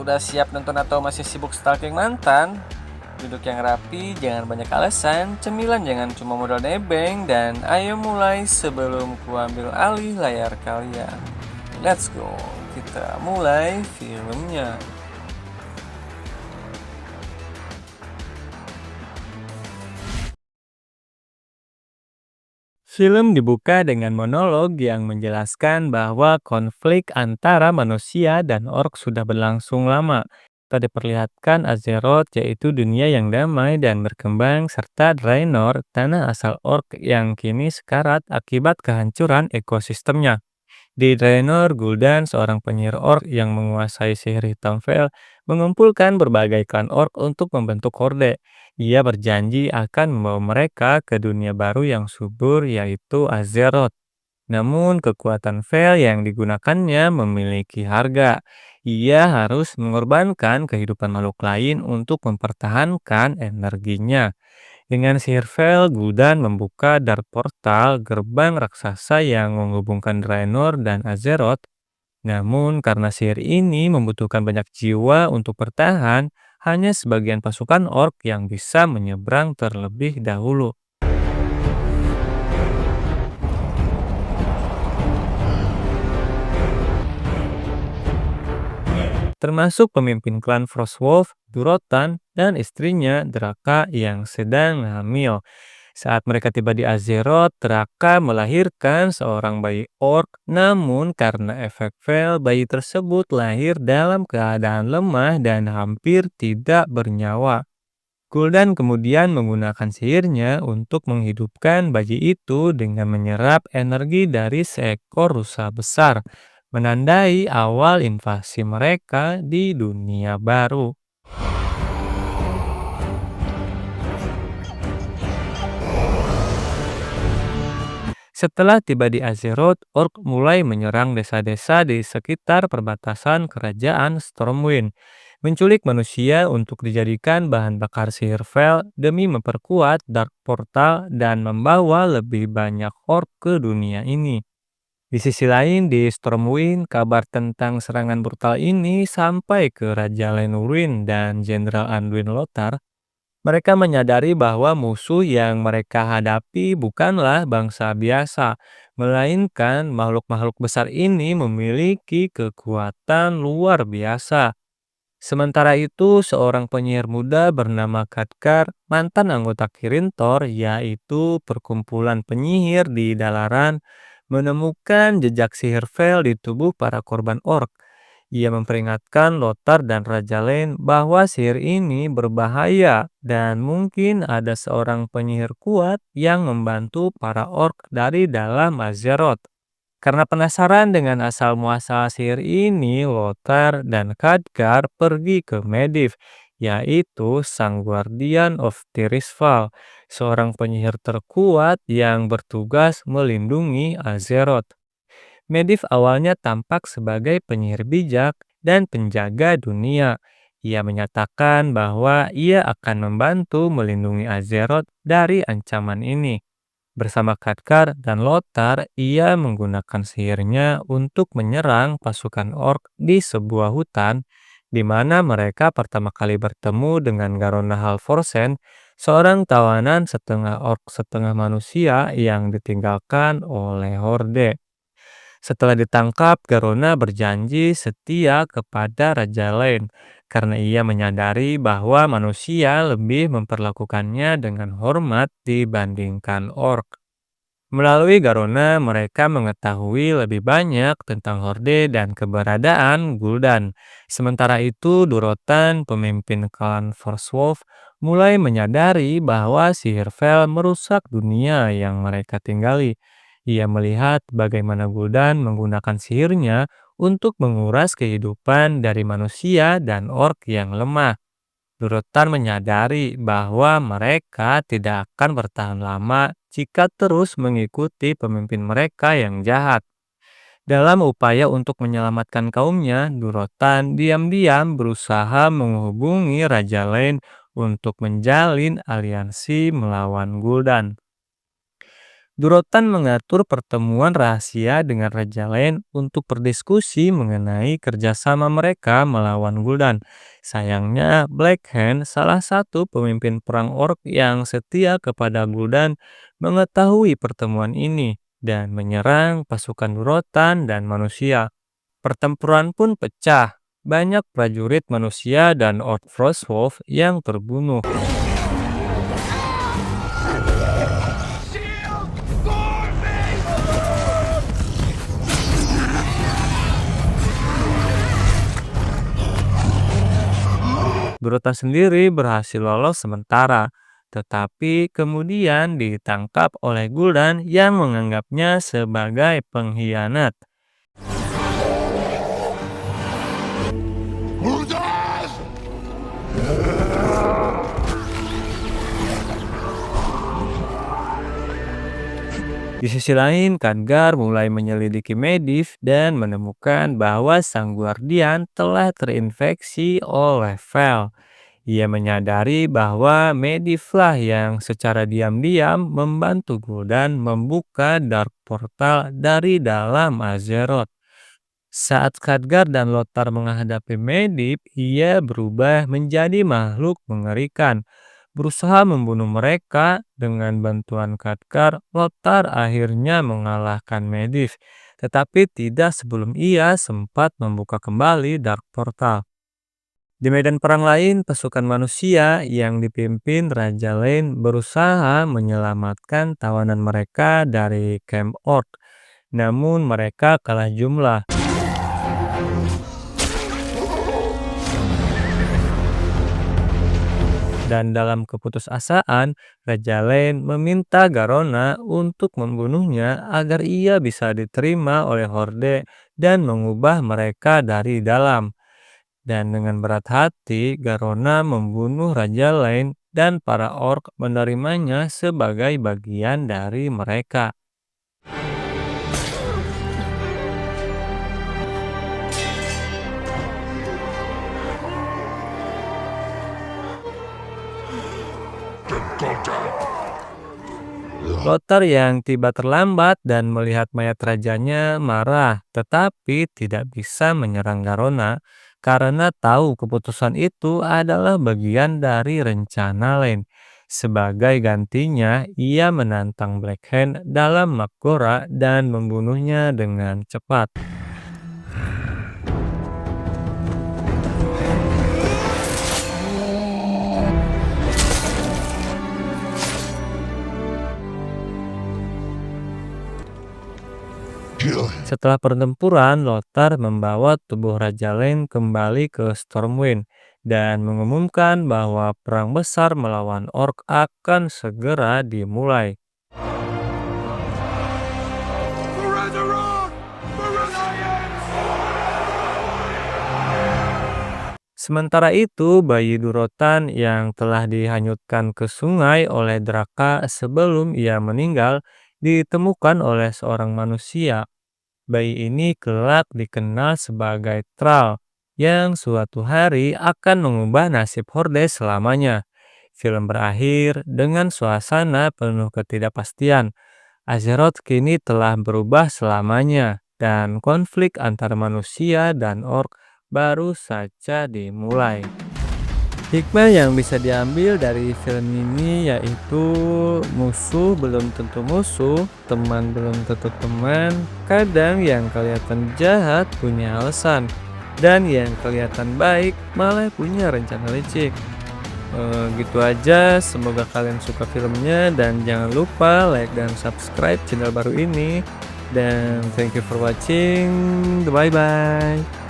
Udah siap nonton atau masih sibuk stalking mantan? Duduk yang rapi, jangan banyak alasan, cemilan jangan cuma modal nebeng, dan ayo mulai sebelum kuambil alih layar kalian. Let's go, kita mulai filmnya. Film dibuka dengan monolog yang menjelaskan bahwa konflik antara manusia dan orc sudah berlangsung lama. Kita diperlihatkan Azeroth, yaitu dunia yang damai dan berkembang, serta Draenor, tanah asal orc yang kini sekarat akibat kehancuran ekosistemnya. Di Draenor, Gul'dan, seorang penyihir orc yang menguasai sihir hitam Veil, mengumpulkan berbagai klan orc untuk membentuk horde. Ia berjanji akan membawa mereka ke dunia baru yang subur, yaitu Azeroth. Namun, kekuatan Veil yang digunakannya memiliki harga. Ia harus mengorbankan kehidupan makhluk lain untuk mempertahankan energinya. Dengan sihir Veil, Gul'dan membuka Dark Portal, gerbang raksasa yang menghubungkan Draenor dan Azeroth. Namun, karena sihir ini membutuhkan banyak jiwa untuk bertahan, hanya sebagian pasukan orc yang bisa menyeberang terlebih dahulu. Termasuk pemimpin klan Frostwolf, Durotan, dan istrinya Draka yang sedang hamil. Saat mereka tiba di Azeroth, Draka melahirkan seorang bayi orc, namun karena efek Veil, bayi tersebut lahir dalam keadaan lemah dan hampir tidak bernyawa. Gul'dan kemudian menggunakan sihirnya untuk menghidupkan bayi itu dengan menyerap energi dari seekor rusa besar, menandai awal invasi mereka di dunia baru. Setelah tiba di Azeroth, orc mulai menyerang desa-desa di sekitar perbatasan kerajaan Stormwind, menculik manusia untuk dijadikan bahan bakar sihir Veil demi memperkuat Dark Portal dan membawa lebih banyak orc ke dunia ini. Di sisi lain, di Stormwind, kabar tentang serangan brutal ini sampai ke Raja Lenurwyn dan Jenderal Anduin Lothar. Mereka menyadari bahwa musuh yang mereka hadapi bukanlah bangsa biasa, melainkan makhluk-makhluk besar ini memiliki kekuatan luar biasa. Sementara itu, seorang penyihir muda bernama Khadgar, mantan anggota Kirin Tor, yaitu perkumpulan penyihir di Dalaran, menemukan jejak sihir Veil di tubuh para korban orc. Ia memperingatkan Lothar dan Raja Lane bahwa sihir ini berbahaya dan mungkin ada seorang penyihir kuat yang membantu para orc dari dalam Azeroth. Karena penasaran dengan asal-muasal sihir ini, Lothar dan Khadgar pergi ke Medivh, yaitu Sang Guardian of Tirisfal, seorang penyihir terkuat yang bertugas melindungi Azeroth. Medivh awalnya tampak sebagai penyihir bijak dan penjaga dunia. Ia menyatakan bahwa ia akan membantu melindungi Azeroth dari ancaman ini. Bersama Khadgar dan Lothar, ia menggunakan sihirnya untuk menyerang pasukan orc di sebuah hutan, di mana mereka pertama kali bertemu dengan Garona Halvorsen, seorang tawanan setengah orc setengah manusia yang ditinggalkan oleh Horde. Setelah ditangkap, Garona berjanji setia kepada Raja Lane karena ia menyadari bahwa manusia lebih memperlakukannya dengan hormat dibandingkan orc. Melalui Garona, mereka mengetahui lebih banyak tentang Horde dan keberadaan Gul'dan. Sementara itu, Durotan, pemimpin klan Forswolf, mulai menyadari bahwa sihir Veil merusak dunia yang mereka tinggali. Ia melihat bagaimana Gul'dan menggunakan sihirnya untuk menguras kehidupan dari manusia dan orc yang lemah. Durotan menyadari bahwa mereka tidak akan bertahan lama jika terus mengikuti pemimpin mereka yang jahat. Dalam upaya untuk menyelamatkan kaumnya, Durotan diam-diam berusaha menghubungi Raja Lane untuk menjalin aliansi melawan Gul'dan. Durotan mengatur pertemuan rahasia dengan Raja lain untuk berdiskusi mengenai kerjasama mereka melawan Gul'dan. Sayangnya, Black Hand, salah satu pemimpin perang orc yang setia kepada Gul'dan, mengetahui pertemuan ini dan menyerang pasukan Durotan dan manusia. Pertempuran pun pecah. Banyak prajurit manusia dan Orc Frostwolf yang terbunuh. Durota sendiri berhasil lolos sementara, tetapi kemudian ditangkap oleh Gul'dan yang menganggapnya sebagai pengkhianat. Di sisi lain, Khadgar mulai menyelidiki Medivh dan menemukan bahwa sang guardian telah terinfeksi oleh Vel. Ia menyadari bahwa Medivh-lah yang secara diam-diam membantu Gul'dan membuka Dark Portal dari dalam Azeroth. Saat Khadgar dan Lothar menghadapi Medivh, ia berubah menjadi makhluk mengerikan, berusaha membunuh mereka. Dengan bantuan Khadgar, Lothar akhirnya mengalahkan Medivh, tetapi tidak sebelum ia sempat membuka kembali Dark Portal. Di medan perang lain, pasukan manusia yang dipimpin Raja Lane berusaha menyelamatkan tawanan mereka dari camp Orc, namun mereka kalah jumlah. Dan dalam keputusasaan, Raja Lane meminta Garona untuk membunuhnya agar ia bisa diterima oleh Horde dan mengubah mereka dari dalam. Dan dengan berat hati, Garona membunuh Raja Lane dan para orc menerimanya sebagai bagian dari mereka. Lothar yang tiba terlambat dan melihat mayat rajanya marah, tetapi tidak bisa menyerang Garona karena tahu keputusan itu adalah bagian dari rencana lain. Sebagai gantinya, ia menantang Blackhand dalam Magora dan membunuhnya dengan cepat. Setelah pertempuran, Lothar membawa tubuh Raja Lane kembali ke Stormwind dan mengumumkan bahwa perang besar melawan Orc akan segera dimulai. Sementara itu, bayi Durotan yang telah dihanyutkan ke sungai oleh Draka sebelum ia meninggal ditemukan oleh seorang manusia. Bayi ini kelak dikenal sebagai Thrall, yang suatu hari akan mengubah nasib Horde selamanya. Film berakhir dengan suasana penuh ketidakpastian. Azeroth kini telah berubah selamanya, dan konflik antara manusia dan orc baru saja dimulai. Hikmah yang bisa diambil dari film ini yaitu musuh belum tentu musuh, teman belum tentu teman. Kadang yang kelihatan jahat punya alasan, dan yang kelihatan baik malah punya rencana licik. Gitu aja, semoga kalian suka filmnya dan jangan lupa like dan subscribe channel baru ini. Dan thank you for watching. Bye bye.